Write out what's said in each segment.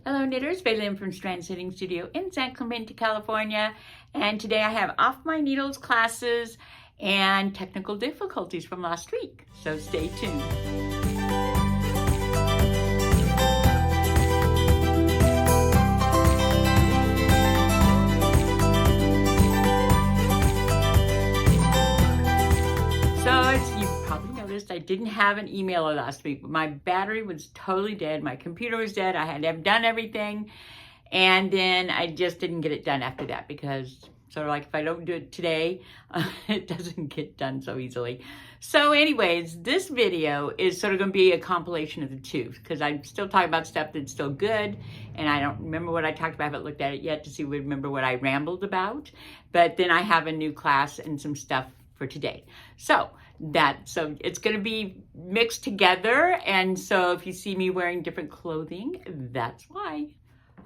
Hello knitters, Bailyn from Strand Knitting Studio in San Clemente, California. And today I have off my needles classes and technical difficulties from last week. So stay tuned. So as you probably noticed, I didn't have an emailer last week. My battery was totally dead. My computer was dead. I had done everything. And then I just didn't get it done after that because sort of like if I don't do it today, it doesn't get done so easily. So anyways, this video is sort of going to be a compilation of the two because I'm still talking about stuff that's still good. And I don't remember what I talked about. I haven't looked at it yet to remember what I rambled about. But then I have a new class and some stuff for today. So it's going to be mixed together. And so if you see me wearing different clothing, that's why.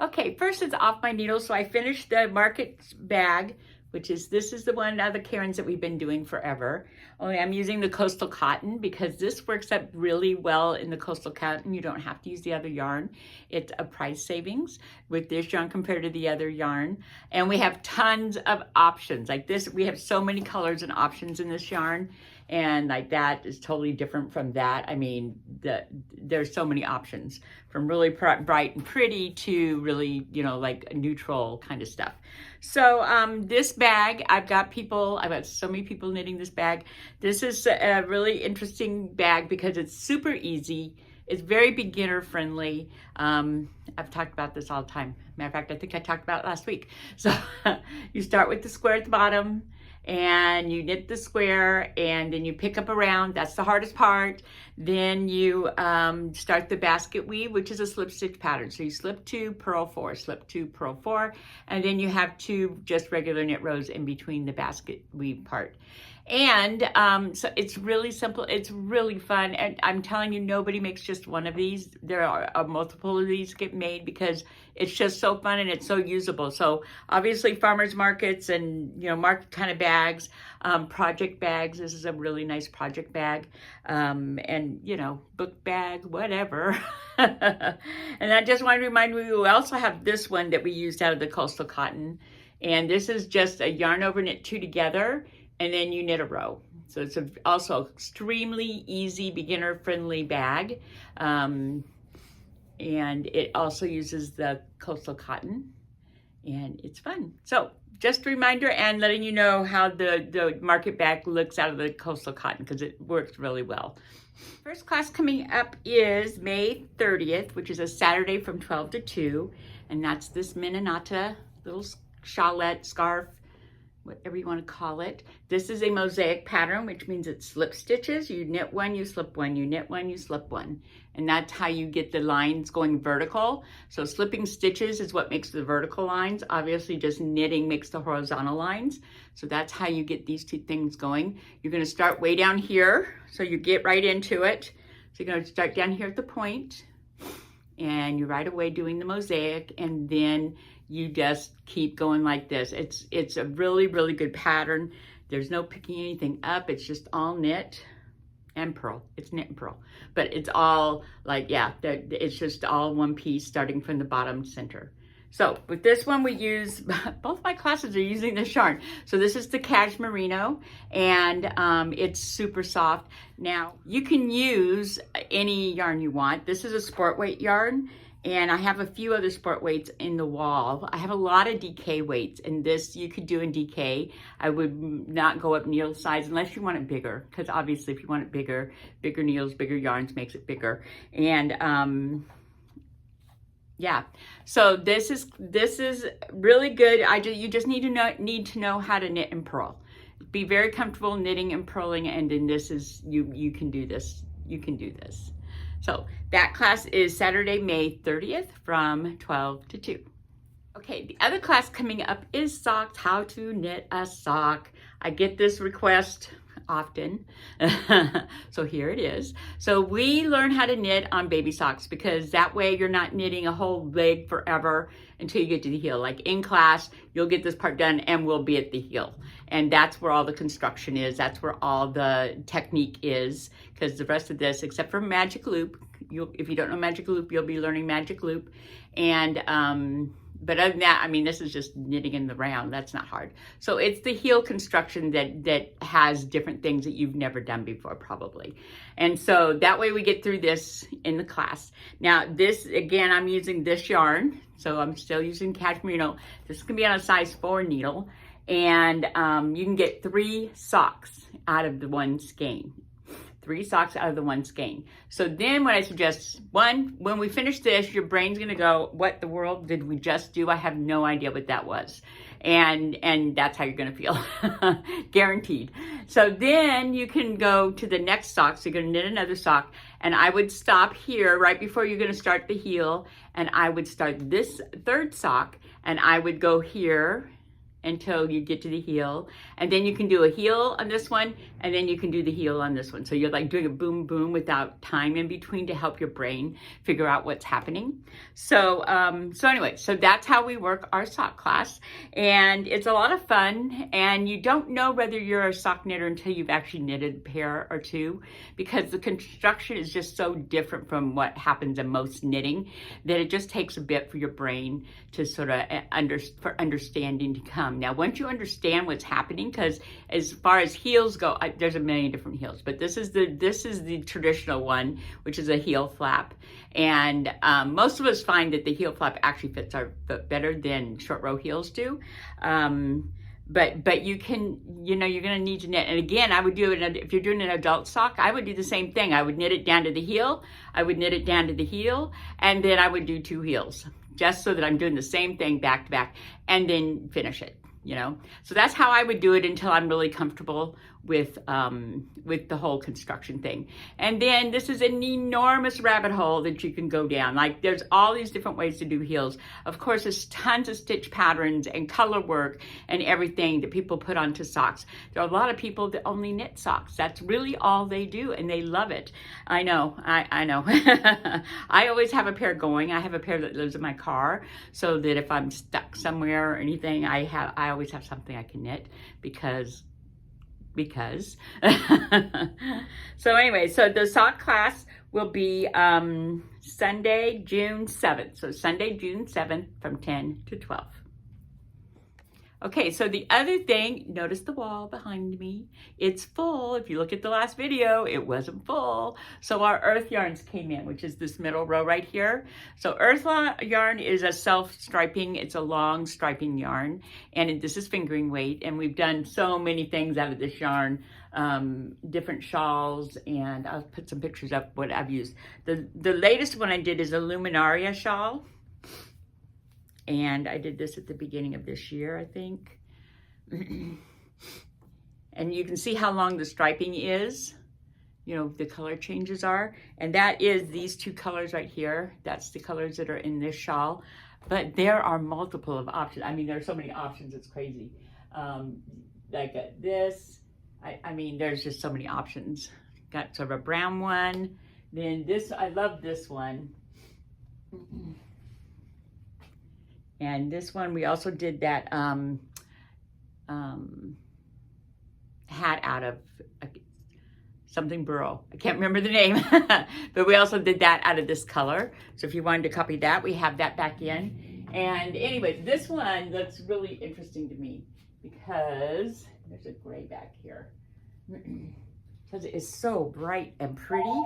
Okay, first it's off my needles. So I finished the market bag, this is the one of the Karens that we've been doing forever. Only I'm using the coastal cotton because this works up really well in the coastal cotton. You don't have to use the other yarn. It's a price savings with this yarn compared to the other yarn. And we have tons of options. Like this, we have so many colors and options in this yarn. And like that is totally different from that. I mean, there's so many options from really bright and pretty to really, like neutral kind of stuff. So this bag, I've got so many people knitting this bag. This is a really interesting bag because it's super easy. It's very beginner friendly. I've talked about this all the time. Matter of fact, I think I talked about it last week. So you start with the square at the bottom and you knit the square and then you pick up around. That's the hardest part. Then you start the basket weave, which is a slip stitch pattern. So you slip 2, purl 4, slip 2, purl 4, and then you have 2 just regular knit rows in between the basket weave part. And so it's really simple. It's really fun. And I'm telling you, nobody makes just one of these. There are multiple of these get made because it's just so fun and it's so usable. So obviously farmers markets and, market kind of bags, project bags. This is a really nice project bag. And, book bag, whatever. And I just want to remind you, we also have this one that we used out of the coastal cotton. And this is just a yarn over knit 2 together. And then you knit a row. So it's also extremely easy, beginner-friendly bag. And it also uses the coastal cotton. And it's fun. So just a reminder and letting you know how the market bag looks out of the coastal cotton because it works really well. First class coming up is May 30th, which is a Saturday from 12 to 2. And that's this Minanata little shawlette scarf, whatever you want to call it. This is a mosaic pattern, which means it's slip stitches. You knit 1, you slip 1, you knit 1, you slip 1. And that's how you get the lines going vertical. So slipping stitches is what makes the vertical lines. Obviously, just knitting makes the horizontal lines. So that's how you get these 2 things going. You're going to start way down here. So you get right into it. So you're going to start down here at the point. And you're right away doing the mosaic. And then you just keep going like this. It's a really, really good pattern. There's no picking anything up. It's just all knit and purl. It's knit and purl. But it's all like, it's just all one piece starting from the bottom center. So with this one, we use, both my classes are using this yarn. So this is the Cash Merino and it's super soft. Now you can use any yarn you want. This is a sport weight yarn. And I have a few other sport weights in the wall. I have a lot of DK weights, and this you could do in DK. I would not go up needle size unless you want it bigger, because obviously if you want it bigger needles, bigger yarns makes it bigger. And so this is really good. You just need to know how to knit and purl. Be very comfortable knitting and purling, and then this is you can do this. You can do this. So that class is Saturday, May 30th from 12 to 2. Okay, the other class coming up is socks, how to knit a sock. I get this request often, so here it is. So we learn how to knit on baby socks because that way you're not knitting a whole leg forever until you get to the heel. Like in class, you'll get this part done and we'll be at the heel. And that's where all the construction is. That's where all the technique is, because the rest of this, except for magic loop, if you don't know Magic Loop, you'll be learning Magic Loop. And, but other than that, I mean, this is just knitting in the round. That's not hard. So it's the heel construction that has different things that you've never done before, probably. And so that way we get through this in the class. Now this, again, I'm using this yarn. So I'm still using cashmere needle. This is gonna be on a size 4 needle. And you can get 3 socks out of the one skein. 3 socks out of the one skein. So then what I suggest, one, when we finish this, your brain's gonna go, what the world did we just do? I have no idea what that was. And that's how you're gonna feel, guaranteed. So then you can go to the next sock. So you're gonna knit another sock, and I would stop here right before you're gonna start the heel, and I would start this 3rd sock, and I would go here until you get to the heel, and then you can do a heel on this one, and then you can do the heel on this one. So you're like doing a boom boom without time in between to help your brain figure out what's happening. So anyway, so that's how we work our sock class, and it's a lot of fun. And you don't know whether you're a sock knitter until you've actually knitted a pair or two, because the construction is just so different from what happens in most knitting that it just takes a bit for your brain to sort of for understanding to come. Now, once you understand what's happening, because as far as heels go, there's a million different heels, but this is the traditional one, which is a heel flap. And most of us find that the heel flap actually fits our foot better than short row heels do. But you can, you're going to need to knit. And again, I would do it, if you're doing an adult sock, I would do the same thing. I would knit it down to the heel. I would knit it down to the heel, and then I would do 2 heels, just so that I'm doing the same thing back to back, and then finish it, So that's how I would do it until I'm really comfortable with the whole construction thing. And then this is an enormous rabbit hole that you can go down. Like, there's all these different ways to do heels. Of course, there's tons of stitch patterns and color work and everything that people put onto socks. There are a lot of people that only knit socks. That's really all they do, and they love it. I know, I know. I always have a pair going. I have a pair that lives in my car, so that if I'm stuck somewhere or anything, I always have something I can knit, because so anyway, so the sock class will be Sunday, June 7th. So Sunday, June 7th from 10 to 12. Okay, so the other thing, notice the wall behind me. It's full. If you look at the last video, it wasn't full. So our earth yarns came in, which is this middle row right here. So earth yarn is a self-striping. It's a long striping yarn, and this is fingering weight. And we've done so many things out of this yarn, different shawls, and I'll put some pictures up what I've used. The latest one I did is a Luminaria shawl. And I did this at the beginning of this year, I think. And you can see how long the striping is, the color changes are. And that is these 2 colors right here. That's the colors that are in this shawl. But there are multiple of options. I mean, there are so many options, it's crazy. Like this, I mean, there's just so many options. Got sort of a brown one. Then this, I love this one. And this one, we also did that hat out of something burro. I can't remember the name, but we also did that out of this color. So if you wanted to copy that, we have that back in. And anyway, this one looks really interesting to me because there's a gray back here. Because it is so bright and pretty.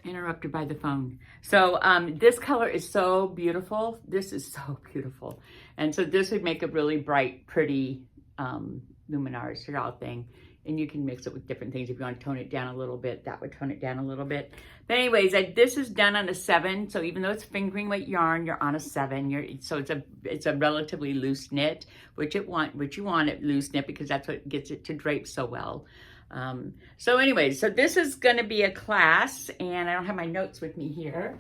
Interrupted by the phone. So this color is so beautiful. This is so beautiful. And so this would make a really bright, pretty Luminaria shawl thing. And you can mix it with different things. If you want to tone it down a little bit, that would tone it down a little bit. But anyways, this is done on a 7. So even though it's fingering weight yarn, you're on a 7. So it's a relatively loose knit, which you want it loose knit, because that's what gets it to drape so well. So anyway, so this is going to be a class, and I don't have my notes with me here.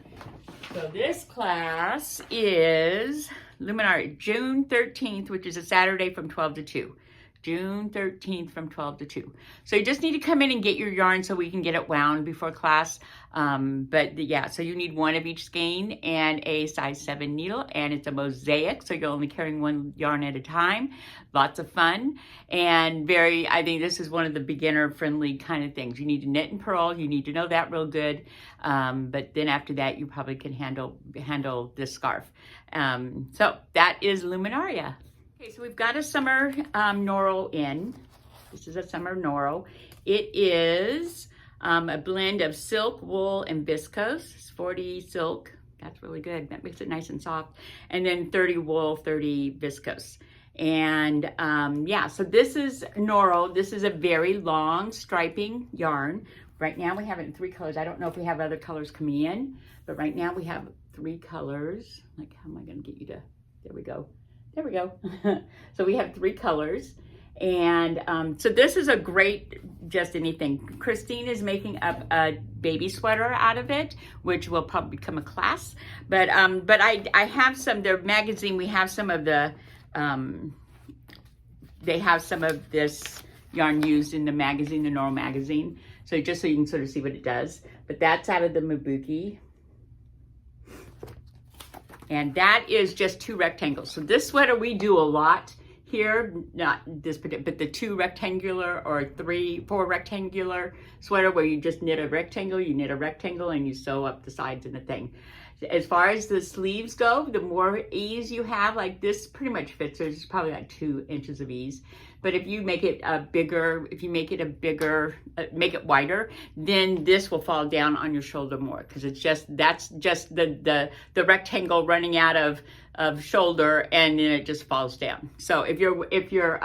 So this class is Luminaria, June 13th, which is a Saturday from 12 to 2. June 13th from 12 to 2. So you just need to come in and get your yarn so we can get it wound before class. Yeah, so you need one of each skein and a size 7 needle, and it's a Mosaic, so you're only carrying one yarn at a time. Lots of fun, and I think this is one of the beginner-friendly kind of things. You need to knit and purl, you need to know that real good, but then after that, you probably can handle this scarf. So that is Luminaria. Okay, so we've got a summer Noro in. This is a summer Noro. It is a blend of silk, wool, and viscose. It's 40 silk. That's really good. That makes it nice and soft. And then 30 wool, 30 viscose. And yeah, so this is Noro. This is a very long striping yarn. Right now we have it in 3 colors. I don't know if we have other colors coming in, but right now we have 3 colors. Like, how am I going to get you to, there we go. There we go. So we have 3 colors. And so this is a great, just anything. Christine is making up a baby sweater out of it, which will probably become a class. But I have some, their magazine, we have some of the, they have some of this yarn used in the magazine, the Noro magazine. So just so you can sort of see what it does. But that's out of the Mabuki. And that is just 2 rectangles. So this sweater we do a lot here, not this particular, but the 2 rectangular or 4 rectangular sweater where you just knit a rectangle, and you sew up the sides and the thing. As far as the sleeves go, the more ease you have, like this pretty much fits. There's probably like 2 inches of ease. But if you make it make it wider, then this will fall down on your shoulder more, because that's just the rectangle running out of shoulder, and then it just falls down. So if your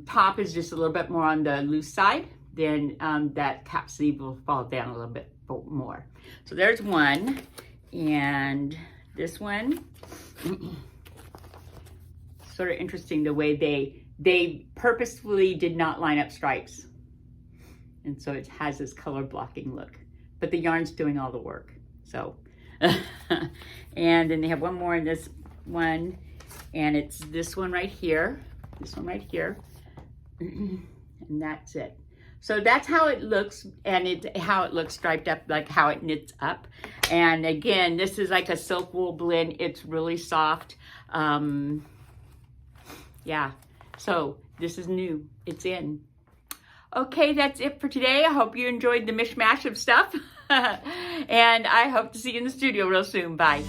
top is just a little bit more on the loose side, then that cap sleeve will fall down a little bit more. So there's one, and this one, sort of interesting the way they purposefully did not line up stripes. And so it has this color blocking look, but the yarn's doing all the work. So, and then they have one more in this one, and it's this one right here, and that's it. So that's how it looks, and how it looks striped up, like how it knits up. And again, this is like a silk wool blend. It's really soft. Yeah. So this is new. It's in. Okay, that's it for today. I hope you enjoyed the mishmash of stuff. And I hope to see you in the studio real soon. Bye.